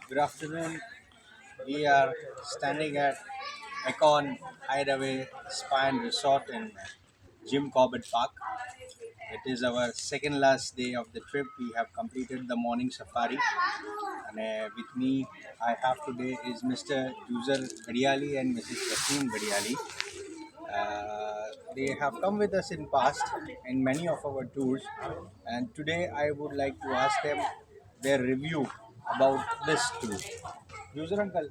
Good afternoon. We are standing at Econ Hideaway Spa and Resort in Jim Corbett Park. It is our second last day of the trip. We have completed the morning safari. And with me, I have today is Mr. User Gadiali and Mrs. Yasin Gadiali. They have come with us in past in many of our tours, and today I would like to ask them their review about this tour. User uncle,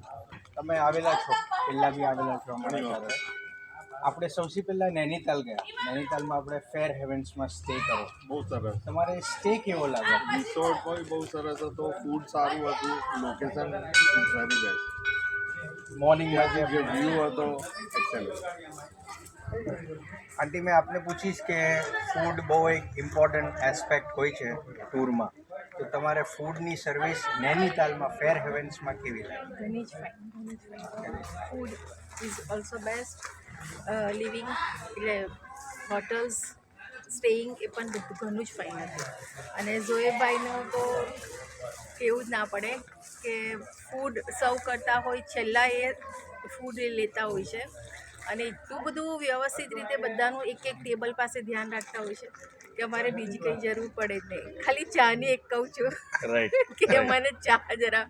તમે આવેલા છો, પહેલાં બી આવેલા છો અમારી સાથે. આપણે સૌથી પહેલાં નૈનીતાલ ગયા. નૈનીતાલમાં આપણે ફેર હેવન્સમાં સ્ટે કરો. બહુ સરસ. તમારે સ્ટે કેવો લાગ્યો? રિસોર્ટ પણ બહુ સરસ હતો, ફૂડ સારું હતું, લોકેશન વેરી બેસ્ટ. મોર્નિંગમાં જે જે વ્યૂ હતો એક્સેલન્ટ. આંટી, મેં આપને પૂછીશ કે ફૂડ બહુ એક ઇમ્પોર્ટન્ટ એસ્પેક્ટ હોય છે ટૂરમાં, તો તમારે ફૂડની સર્વિસ નૈનીતાલમાં ફેર હેવન્સમાં કેવી લાગી? ઘણી જ fine. Food is also best. Living એટલે હોટલ્સ સ્ટેઇંગ એ પણ બધું ઘણું જ ફાઇન હતું. અને ઝોએબભાઈનું તો કેવું જ ના પડે કે ફૂડ સર્વ કરતા હોય છેલ્લા એ ફૂડ લેતા હોય છે અને એટલું બધું વ્યવસ્થિત રીતે બધાનું એક એક ટેબલ પાસે ધ્યાન રાખતા હોય છે કે અમારે બીજી કંઈ જરૂર પડે જ નહીં. ખાલી ચાની એક કહું છું કે મને ચા જરા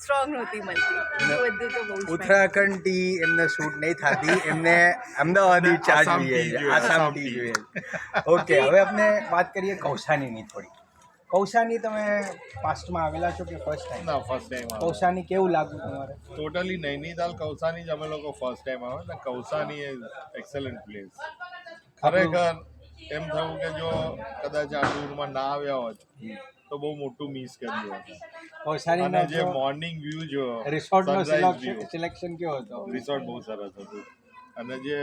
સ્ટ્રોંગ નહોતી મળતી. બધું તો બહુ જ ઉત્તરાખંડ ટી એમને સૂટ નહીં થતી, એમને અમદાવાદી ચા જોઈએ છે, આસામ ટી જોઈએ. ઓકે, હવે આપણે વાત કરીએ કૌસાનીની થોડી. કૌસાની તમે પાસ્ટમાં આવેલા છો કે ફર્સ્ટ ટાઈમ? ના, ફર્સ્ટ ટાઈમ આવે. કૌસાની કેવું લાગ્યું તમારે? ટોટલી નૈનીતાલ કૌસાની જ અમે લોકો ફર્સ્ટ ટાઈમ આવે ને. કૌસાની એ એક્સેલન્ટ પ્લેસ. ખરેખર એમ થયું કે જો કદાચ આ ટૂરમાં ના આવ્યા હોત તો બહુ મોટું મિસ કર્યું હતું. અને કૌસાનીનો જે મોર્નિંગ વ્યૂ જો રિસોર્ટનો સનરાઈઝ સિલેક્શન કેવો હતો? રિસોર્ટ બહુ સરસ હતું અને જે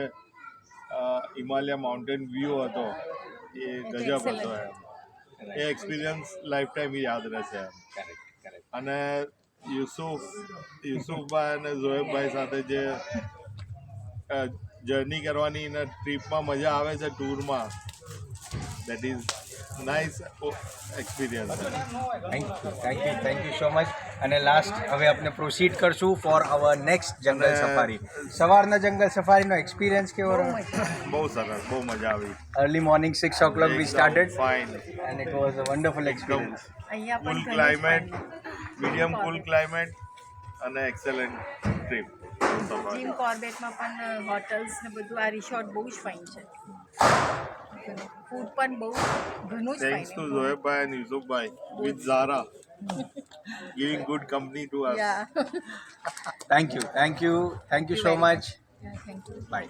હિમાલય માઉન્ટેન વ્યૂ હતો એ ગજબ હતો. એ એક્સપિરિયન્સ લાઈફ ટાઈમ યાદ રહેશે. અને યુસુફભાઈ અને ઝોએબભાઈ સાથે જે જર્ની કરવાની અને ટ્રીપમાં મજા આવે છે ટૂરમાં, that is nice experience. Thank you so much. અને લાસ્ટ હવે આપણે પ્રોસીડ કરશું for our next jungle safari. સવારના જંગલ સફારીનો એક્સપિરિયન્સ કેવો રહ્યો? બહુ સરસ, બહુ મજા આવી. Early morning 6 o'clock we started fine. and it was a wonderful experience. અહીંયા કુલ પણ ઘણું જ ક્લાઇમેટ, fine. મીડિયમ કુલ ક્લાઇમેટ અને એક્સેલન્ટ ટ્રીપ. જીમ કોર્બેટમાં પણ હોટલ્સ ને બધું આ રિસોર્ટ બહુ જ ફાઇન છે. ફૂડ પણ બહુ ઘણું જ થેન્ક્સ ટુ ફાઇન. ઝોએબભાઈ એન્ડ યુસુફભાઈ with Zara giving good company to us. Ya Thank you so much. Thank you. Bye.